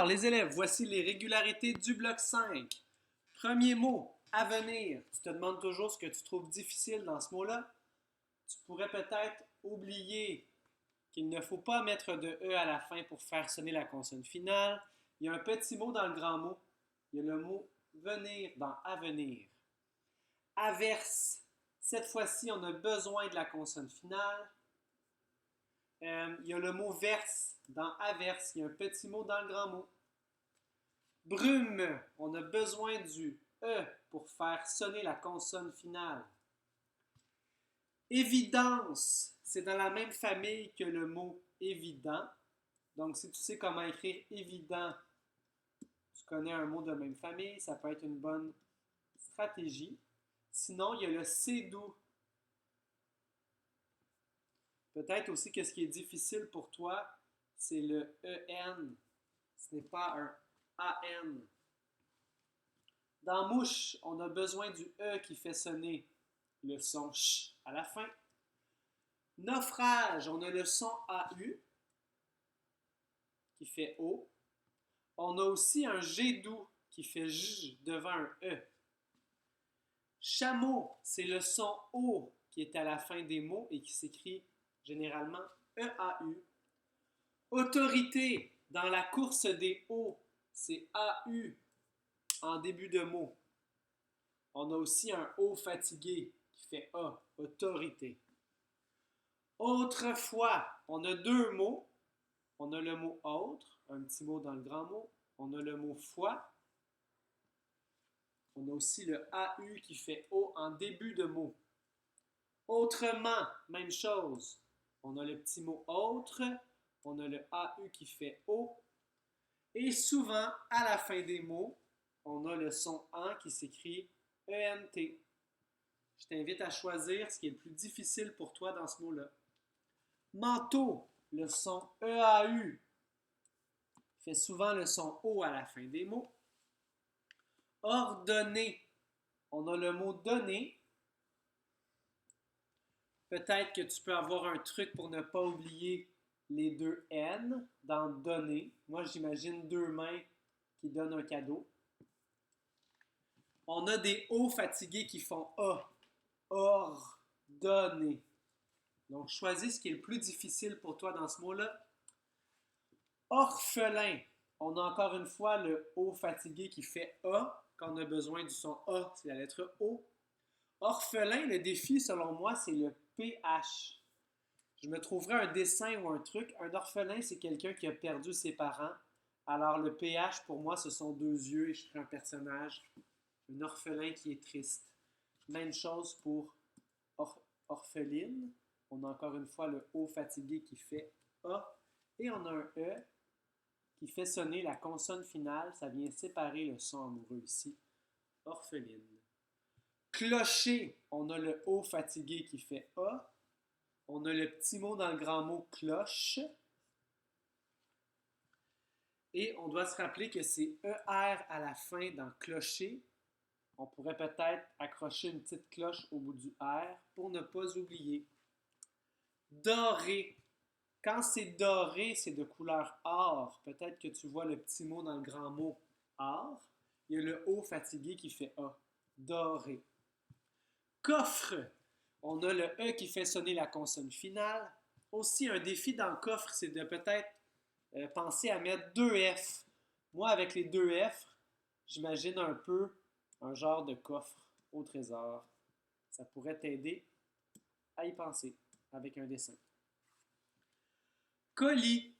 les élèves, voici les régularités du bloc 5. Premier mot, avenir. Tu te demandes toujours ce que tu trouves difficile dans ce mot-là. Tu pourrais peut-être oublier qu'il ne faut pas mettre de E à la fin pour faire sonner la consonne finale. Il y a un petit mot dans le grand mot. Il y a le mot venir dans avenir. Averse. Cette fois-ci, on a besoin de la consonne finale. Il y a le mot verse dans averse. Il y a un petit mot dans le grand mot. Brume. On a besoin du E pour faire sonner la consonne finale. Évidence. C'est dans la même famille que le mot évident. Donc, si tu sais comment écrire évident, tu connais un mot de même famille, ça peut être une bonne stratégie. Sinon, il y a le C doux. Peut-être aussi que ce qui est difficile pour toi, c'est le EN. Ce n'est pas un AN. Dans mouche, on a besoin du E qui fait sonner le son ch à la fin. Naufrage, on a le son AU qui fait O. On a aussi un G doux qui fait J devant un E. Chameau, c'est le son O qui est à la fin des mots et qui s'écrit généralement EAU. Autorité, dans la course des O, c'est AU en début de mot. On a aussi un O fatigué qui fait A, autorité. Autrefois, on a deux mots. On a le mot autre, un petit mot dans le grand mot. On a le mot fois. On a aussi le AU qui fait O en début de mot. Autrement, même chose. On a le petit mot autre. On a le AU qui fait O. Et souvent, à la fin des mots, on a le son AN qui s'écrit ENT. Je t'invite à choisir ce qui est le plus difficile pour toi dans ce mot-là. Manteau, le son EAU fait souvent le son O à la fin des mots. Ordonner, on a le mot donner. Peut-être que tu peux avoir un truc pour ne pas oublier les deux N dans donner. Moi, j'imagine deux mains qui donnent un cadeau. On a des O fatigués qui font A. Ordonner. Donc, choisis ce qui est le plus difficile pour toi dans ce mot-là. Orphelin. On a encore une fois le O fatigué qui fait A. Quand on a besoin du son A, c'est la lettre O. Orphelin, le défi, selon moi, c'est le PH. Je me trouverai un dessin ou un truc. Un orphelin, c'est quelqu'un qui a perdu ses parents. Alors, le PH, pour moi, ce sont deux yeux et je ferai un personnage. Un orphelin qui est triste. Même chose pour orpheline. On a encore une fois le O fatigué qui fait A. Et on a un E qui fait sonner la consonne finale. Ça vient séparer le son amoureux ici. Orpheline. Clocher, on a le O fatigué qui fait A. On a le petit mot dans le grand mot cloche. Et on doit se rappeler que c'est ER à la fin dans clocher. On pourrait peut-être accrocher une petite cloche au bout du R pour ne pas oublier. Doré. Quand c'est doré, c'est de couleur or. Peut-être que tu vois le petit mot dans le grand mot or. Il y a le O fatigué qui fait A. Doré. Coffre. On a le E qui fait sonner la consonne finale. Aussi, un défi dans le coffre, c'est de peut-être penser à mettre deux F. Moi, avec les deux F, j'imagine un peu un genre de coffre au trésor. Ça pourrait t'aider à y penser avec un dessin. Colis.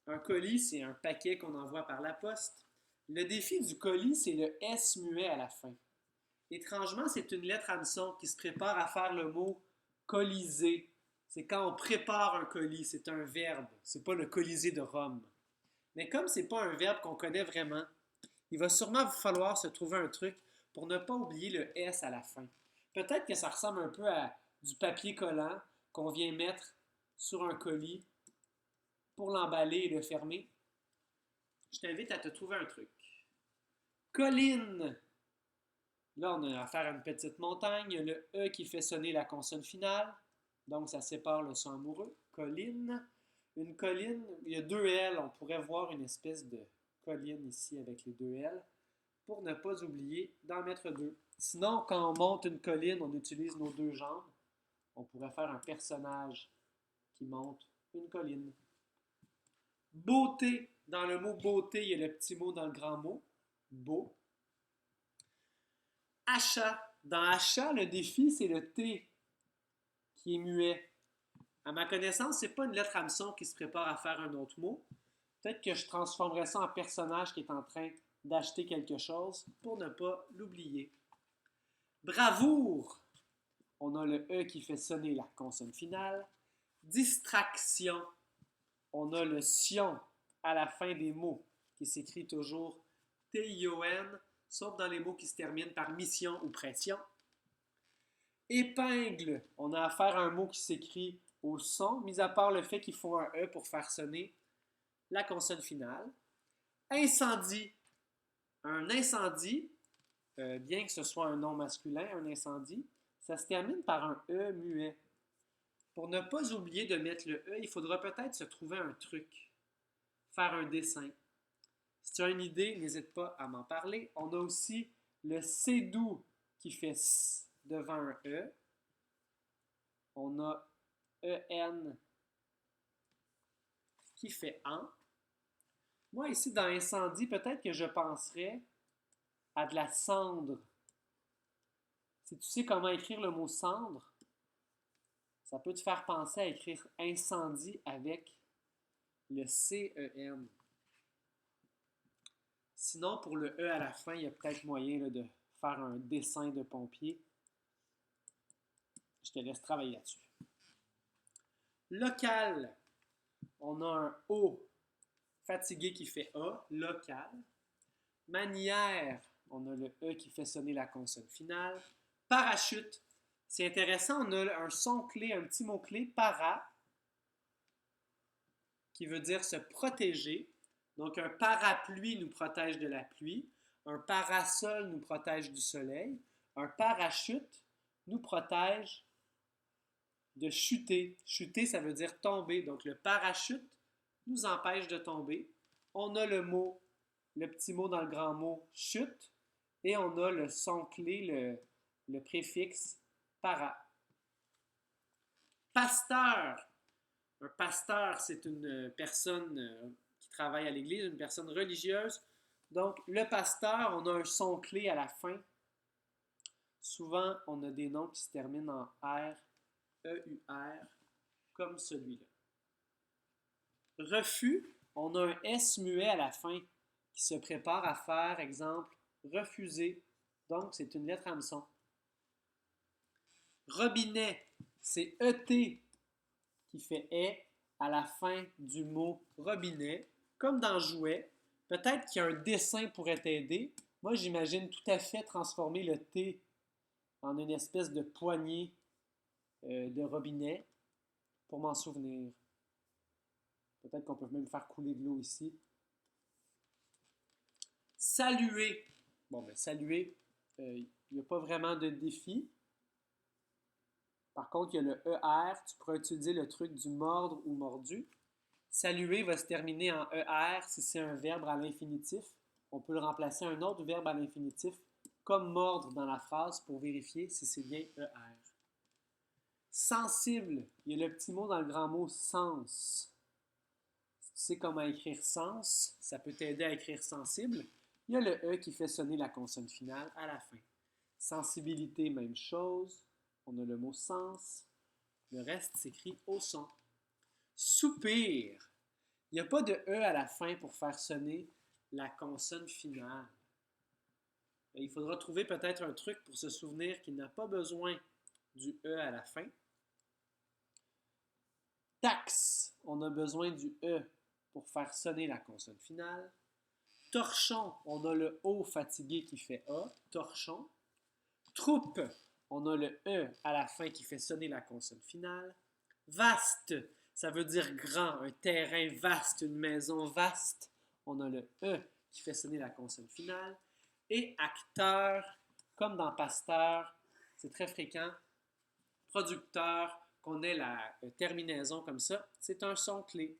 Un colis, c'est un paquet qu'on envoie par la poste. Le défi du colis, c'est le S muet à la fin. Étrangement, c'est une lettre hameçon qui se prépare à faire le mot colisée. C'est quand on prépare un colis, c'est un verbe. C'est pas le Colisée de Rome. Mais comme c'est pas un verbe qu'on connaît vraiment, il va sûrement falloir se trouver un truc pour ne pas oublier le S à la fin. Peut-être que ça ressemble un peu à du papier collant qu'on vient mettre sur un colis pour l'emballer et le fermer. Je t'invite à te trouver un truc. Colline. Là, on a affaire à une petite montagne. Il y a le E qui fait sonner la consonne finale. Donc, ça sépare le son amoureux. Colline. Une colline, il y a deux L. On pourrait voir une espèce de colline ici avec les deux L pour ne pas oublier d'en mettre deux. Sinon, quand on monte une colline, on utilise nos deux jambes. On pourrait faire un personnage qui monte une colline. Beauté. Dans le mot beauté, il y a le petit mot dans le grand mot. Beau. Achat. Dans achat, le défi, c'est le T qui est muet. À ma connaissance, ce n'est pas une lettre hameçon qui se prépare à faire un autre mot. Peut-être que je transformerais ça en personnage qui est en train d'acheter quelque chose pour ne pas l'oublier. Bravoure. On a le E qui fait sonner la consonne finale. Distraction. On a le sion à la fin des mots qui s'écrit toujours T-I-O-N, sauf dans les mots qui se terminent par mission ou pression. Épingle. On a affaire à un mot qui s'écrit au son, mis à part le fait qu'il faut un E pour faire sonner la consonne finale. Incendie. Un incendie, bien que ce soit un nom masculin, un incendie, ça se termine par un E muet. Pour ne pas oublier de mettre le E, il faudra peut-être se trouver un truc, faire un dessin. Si tu as une idée, n'hésite pas à m'en parler. On a aussi le C doux qui fait S devant un E. On a EN qui fait AN. Moi, ici, dans incendie, peut-être que je penserais à de la cendre. Si tu sais comment écrire le mot cendre, ça peut te faire penser à écrire incendie avec le C-E-N. Sinon, pour le E à la fin, il y a peut-être moyen là, de faire un dessin de pompier. Je te laisse travailler là-dessus. Local. On a un O fatigué qui fait A, local. Manière. On a le E qui fait sonner la consonne finale. Parachute. C'est intéressant, on a un son clé, un petit mot-clé, para, qui veut dire se protéger. Donc, un parapluie nous protège de la pluie. Un parasol nous protège du soleil. Un parachute nous protège de chuter. Chuter, ça veut dire tomber. Donc, le parachute nous empêche de tomber. On a le mot, le petit mot dans le grand mot, chute. Et on a le son clé, le préfixe para. Pasteur. Un pasteur, c'est une personne qui travaille à l'église, une personne religieuse. Donc, le pasteur, on a un son clé à la fin. Souvent, on a des noms qui se terminent en R, E-U-R, comme celui-là. Refus, on a un S muet à la fin qui se prépare à faire, exemple, refuser. Donc, c'est une lettre hameçon. Robinet, c'est ET qui fait est à la fin du mot robinet, comme dans jouet. Peut-être qu'il y a un dessin pourrait t'aider. Moi, j'imagine tout à fait transformer le T en une espèce de poignée de robinet pour m'en souvenir. Peut-être qu'on peut même faire couler de l'eau ici. Saluer. Bon, ben saluer, il n'y a pas vraiment de défi. Par contre, il y a le ER, tu pourras utiliser le truc du mordre ou mordu. Saluer va se terminer en ER si c'est un verbe à l'infinitif. On peut le remplacer un autre verbe à l'infinitif, comme mordre dans la phrase pour vérifier si c'est bien ER. Sensible, il y a le petit mot dans le grand mot sens. Si tu sais comment écrire sens, ça peut t'aider à écrire sensible. Il y a le E qui fait sonner la consonne finale à la fin. Sensibilité, même chose. On a le mot sens. Le reste s'écrit au son. Soupir. Il n'y a pas de E à la fin pour faire sonner la consonne finale. Il faudra trouver peut-être un truc pour se souvenir qu'il n'a pas besoin du E à la fin. Taxe. On a besoin du E pour faire sonner la consonne finale. Torchon. On a le O fatigué qui fait A. Torchon. Troupe. On a le E à la fin qui fait sonner la consonne finale. Vaste, ça veut dire grand, un terrain vaste, une maison vaste. On a le E qui fait sonner la consonne finale. Et acteur, comme dans pasteur, c'est très fréquent. Producteur, qu'on ait la terminaison comme ça, c'est un son clé.